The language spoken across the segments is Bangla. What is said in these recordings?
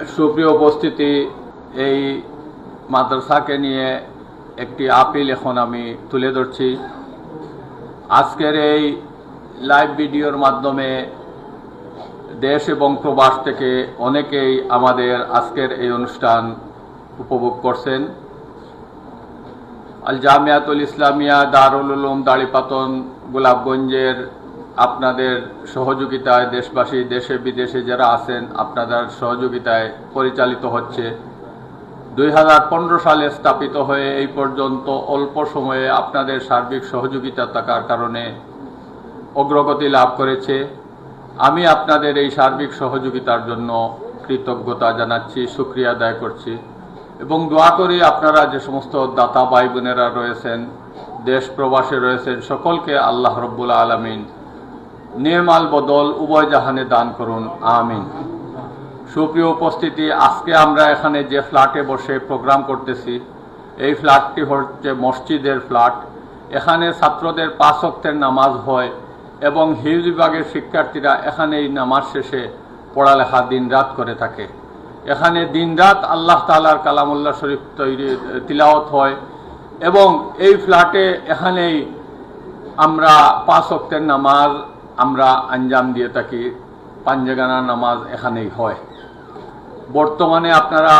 সুপ্রিয় উপস্থিতি, এই মাদ্রাসাকে নিয়ে একটি আপিল এখন আমি তুলে ধরছি। আজকের এই লাইভ ভিডিওর মাধ্যমে দেশ এবং প্রবাস থেকে অনেকেই আমাদের আজকের এই অনুষ্ঠান উপভোগ করছেন। আল জামিয়াতুল ইসলামিয়া দারুল উলুম দাড়িপাতন গোলাপগঞ্জের আপনাদের সহযোগিতায়, দেশবাসী দেশে বিদেশে যারা আছেন আপনাদের সহযোগিতায় পরিচালিত হচ্ছে। 2015 সালে স্থাপিত হয়ে এই পর্যন্ত অল্প সময়ে আপনাদের সার্বিক সহযোগিতা থাকার কারণে অগ্রগতি লাভ করেছে। আমি আপনাদের এই সার্বিক সহযোগিতার জন্য কৃতজ্ঞতা জানাচ্ছি, শুকরিয়া আদায় করছি এবং দোয়া করি আপনারা যে সমস্ত দাতা ভাই বোনেরা রয়েছেন, দেশ প্রবাসে রয়েছেন, সকলকে আল্লাহ রব্বুল আলামিন নেমাল বদল উভয় জাহানে দান করুন, আমিন। সুপ্রিয় উপস্থিতি, আজকে আমরা এখানে যে ফ্ল্যাটে বসে প্রোগ্রাম করতেছি, এই ফ্ল্যাটটি হচ্ছে মসজিদের ফ্ল্যাট। এখানে ছাত্রদের 5 ওয়াক্তের নামাজ হয় এবং হিফজ বিভাগের শিক্ষার্থীরা এখানে এই নামাজ শেষে পড়ালেখা দিনরাত করে থাকে। এখানে দিনরাত আল্লাহ তাআলার কালামুল্লাহ শরীফ তিলাওয়াত হয় এবং এই ফ্ল্যাটে এখানেই আমরা 5 ওয়াক্তের নামাজ আমরা আঞ্জাম দিয়ে থাকি। পাঞ্জেগানা নামাজ এখানেই হয়। বর্তমানে আপনারা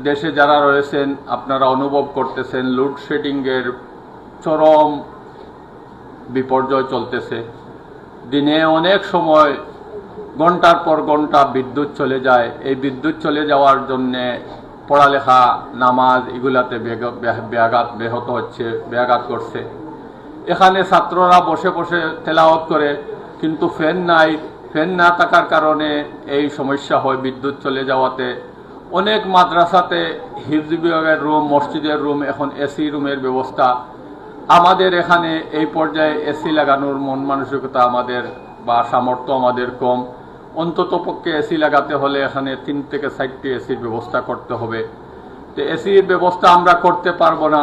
দেশে যারা রয়েছেন আপনারা অনুভব করতেছেন লোডশেডিংয়ের চরম বিপর্যয় চলতেছে। দিনে অনেক সময় ঘন্টার পর ঘন্টা বিদ্যুৎ চলে যায়। এই বিদ্যুৎ চলে যাওয়ার জন্যে পড়ালেখা, নামাজ এগুলাতে ব্যাঘাত হচ্ছে, ব্যাঘাত করছে। এখানে ছাত্ররা বসে বসে তেলাওয়াত করে, কিন্তু ফ্যান নাই। ফ্যান না থাকার কারণে এই সমস্যা হয় বিদ্যুৎ চলে যাওয়াতে। অনেক মাদ্রাসাতে হিফজ বিভাগের রুম, মসজিদের রুম এখন এসি রুমের ব্যবস্থা। আমাদের এখানে এই পর্যায়ে এসি লাগানোর মন মানসিকতা আমাদের বা সামর্থ্য আমাদের কম। অন্তত পক্ষে এসি লাগাতে হলে এখানে 3 থেকে 4টি এসির ব্যবস্থা করতে হবে। তো এসির ব্যবস্থা আমরা করতে পারবো না।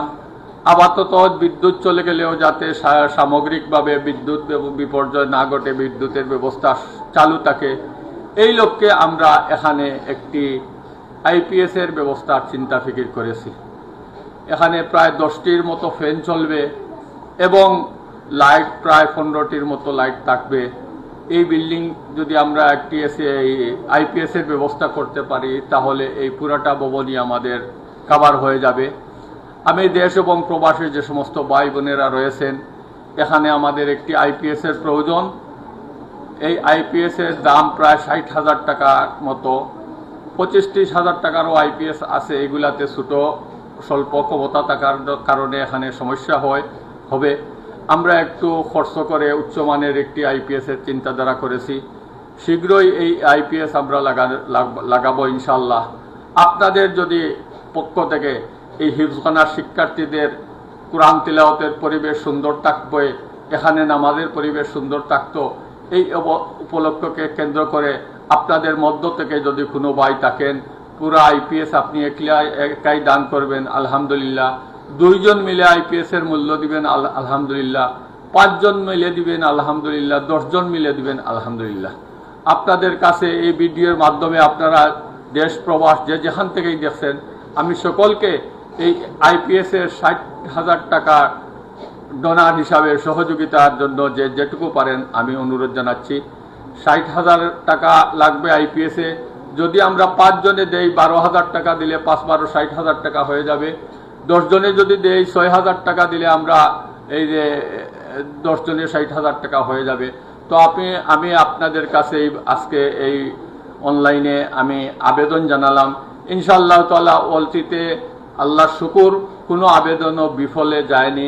আপাতত বিদ্যুৎ চলে গেলেও যাতে সামগ্রিকভাবে বিদ্যুৎ বিপর্যয় না ঘটে, বিদ্যুতের ব্যবস্থা চালু থাকে, এই লক্ষ্যে আমরা এখানে একটি আইপিএস এর ব্যবস্থার চিন্তা ফিকির করেছি। এখানে প্রায় 10টির মতো ফ্যান চলবে এবং লাইট প্রায় 15টির মতো লাইট থাকবে। এই বিল্ডিং যদি আমরা একটি আইপিএস এর ব্যবস্থা করতে পারি তাহলে এই পুরাটা ভবনই আমাদের কভার হয়ে যাবে। আমি দেশ এবং প্রবাসে যে সমস্ত ভাই বোনেরা রয়েছেন, এখানে আমাদের একটি আইপিএস এর প্রয়োজন। এই আইপিএস এর দাম প্রায় 60,000 টাকার মতো। 25-30,000 টাকারও আইপিএস আছে। এগুলাতে ছোট স্বল্প ক্ষমতা থাকার কারণে এখানে সমস্যা হবে। আমরা একটু খরচ করে উচ্চমানের একটি আইপিএস এর চিন্তাধারা করেছি। শীঘ্রই এই আইপিএস আমরা লাগাবো ইনশাল্লাহ। আপনাদের যদি পক্ষ থেকে এই হিফজখানার শিক্ষার্থীদের কোরআন তিলাওয়াতের পরিবেশ সুন্দর থাকবে, এখানে নামাজের পরিবেশ সুন্দর থাকতো, এই উপলক্ষকে কেন্দ্র করে আপনাদের মধ্য থেকে যদি কোনো ভাই থাকেন, পুরো আইপিএস আপনি একাই দান করবেন, আলহামদুলিল্লাহ। 2 জন মিলে আইপিএস এর মূল্য দিবেন, আলহামদুলিল্লাহ। 5 জন মিলে দিবেন, আলহামদুলিল্লাহ। 10 জন মিলে দিবেন, আলহামদুলিল্লাহ। আপনাদের কাছে এই ভিডিওর মাধ্যমে আপনারা দেশ প্রবাস যেখান থেকেই দেখছেন, আমি সকলকে এই আইপিএস এর 60,000 টাকা ডোনার হিসাবে সহযোগিতার জন্য যেটুকু পারেন আমি অনুরোধ জানাচ্ছি। 60,000 টাকা লাগবে আইপিএস এ। যদি আমরা 5 জনে দেই 12,000 টাকা দিলে 5-12 60,000 টাকা হয়ে যাবে। 10 জনে যদি দেই 6,000 টাকা দিলে আমরা এই যে 10 জনে 60,000 টাকা হয়ে যাবে। তো আমি আপনাদের কাছে আজকে এই অনলাইনে আমি আবেদন জানালাম। ইনশাআল্লাহ তাআলা অতীতে আল্লাহর শুকুর কোনো আবেদনও বিফলে যায়নি।